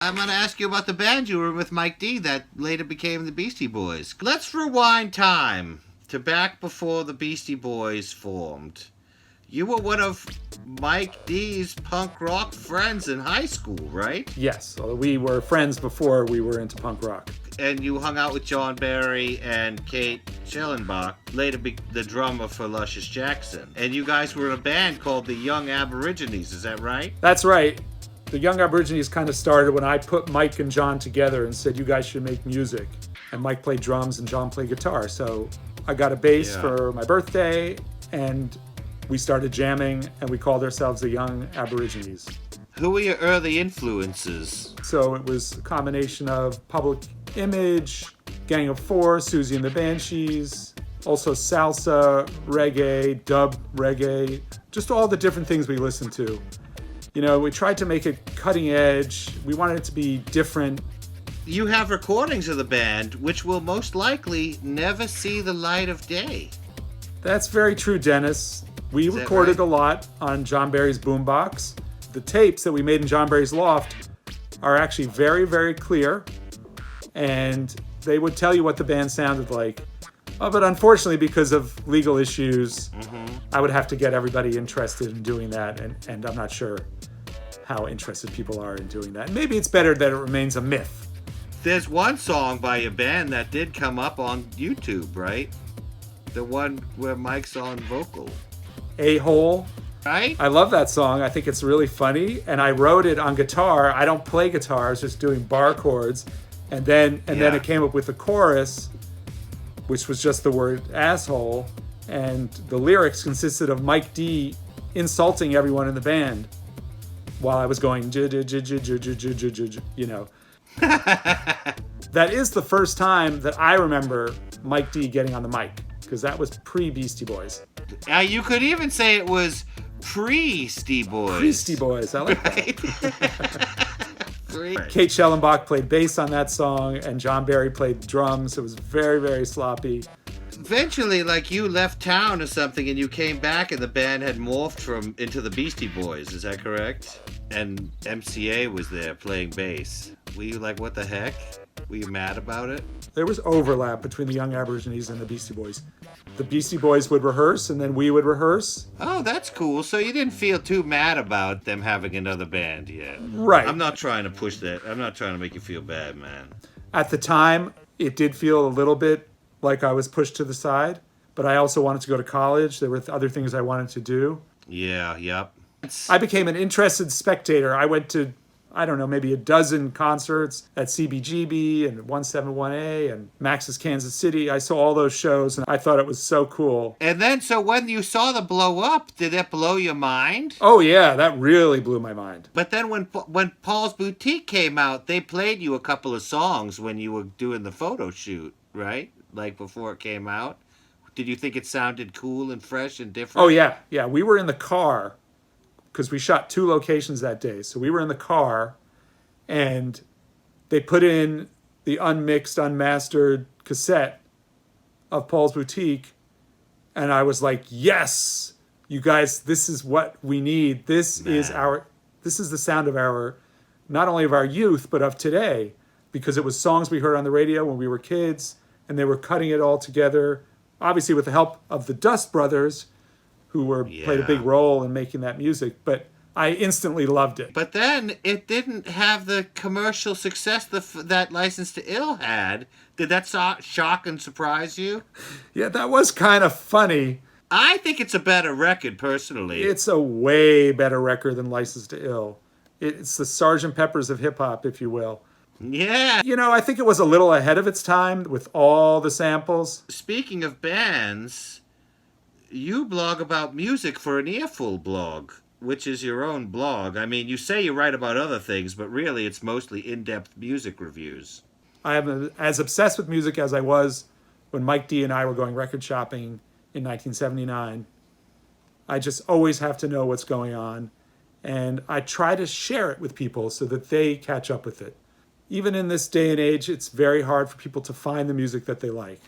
I'm going to ask you about the band you were with Mike D that later became the Beastie Boys. Let's rewind time to back before the Beastie Boys formed. You were one of Mike D's punk rock friends in high school, right? Yes, although we were friends before we were into punk rock. And you hung out with John Barry and Kate Schellenbach, later the drummer for Luscious Jackson. And you guys were in a band called the Young Aborigines, is that right? That's right. The Young Aborigines kind of started when I put Mike and John together and said, you guys should make music. And Mike played drums and John played guitar. So I got a bass for my birthday and we started jamming and we called ourselves the Young Aborigines. Who were your early influences? So it was a combination of Public Image, Gang of Four, Susie and the Banshees, also salsa, reggae, dub reggae, just all the different things we listened to. You know, we tried to make it cutting edge. We wanted it to be different. You have recordings of the band, which will most likely never see the light of day. That's very true, Dennis. We recorded a lot on John Barry's boombox. The tapes that we made in John Barry's loft are actually very, very clear. And they would tell you what the band sounded like. But unfortunately, because of legal issues, I would have to get everybody interested in doing that. And I'm not sure how interested people are in doing that. Maybe it's better that it remains a myth. There's one song by your band that did come up on YouTube, right? The one where Mike's on vocal. A-Hole. Right? I love that song. I think it's really funny. And I wrote it on guitar. I don't play guitar. I was just doing bar chords. And then it came up with the chorus, which was just the word asshole. And the lyrics consisted of Mike D insulting everyone in the band while I was going, you know. That is the first time that I remember Mike D getting on the mic, because that was pre-Beastie Boys. You could even say it was pre-Steve Boys. Pre-Steve Boys, I like that. Kate Schellenbach played bass on that song, and John Barry played drums. It was very, very sloppy. Eventually, like, you left town or something, and you came back, and the band had morphed into the Beastie Boys. Is that correct? And MCA was there playing bass. Were you like, what the heck? Were you mad about it? There was overlap between the Young Aborigines and the Beastie Boys. The Beastie Boys would rehearse, and then we would rehearse. Oh, that's cool. So you didn't feel too mad about them having another band yet. Right. I'm not trying to push that. I'm not trying to make you feel bad, man. At the time, it did feel a little bit like I was pushed to the side, but I also wanted to go to college. There were other things I wanted to do. Yeah, yep. I became an interested spectator. I went to, I don't know, maybe a dozen concerts at CBGB and 171A and Max's Kansas City. I saw all those shows and I thought it was so cool. And then, so when you saw the blow up, did that blow your mind? Oh yeah, that really blew my mind. But then when Paul's Boutique came out, they played you a couple of songs when you were doing the photo shoot, right? Like before it came out. Did you think it sounded cool and fresh and different? Oh yeah, yeah. We were in the car because we shot 2 locations that day. So we were in the car and they put in the unmixed, unmastered cassette of Paul's Boutique. And I was like, yes, you guys, this is what we need. This is the sound of our, not only of our youth, but of today, because it was songs we heard on the radio when we were kids and they were cutting it all together, obviously with the help of the Dust Brothers, who played a big role in making that music, but I instantly loved it. But then it didn't have the commercial success that License to Ill had. Did that shock and surprise you? Yeah, that was kind of funny. I think it's a better record, personally. It's a way better record than License to Ill. It's the Sgt. Pepper's of hip-hop, if you will. Yeah. You know, I think it was a little ahead of its time with all the samples. Speaking of bands, you blog about music for an Earful blog, which is your own blog. I mean, you say you write about other things, but really it's mostly in-depth music reviews. I am as obsessed with music as I was when Mike D and I were going record shopping in 1979. I just always have to know what's going on, and I try to share it with people so that they catch up with it. Even in this day and age, it's very hard for people to find the music that they like.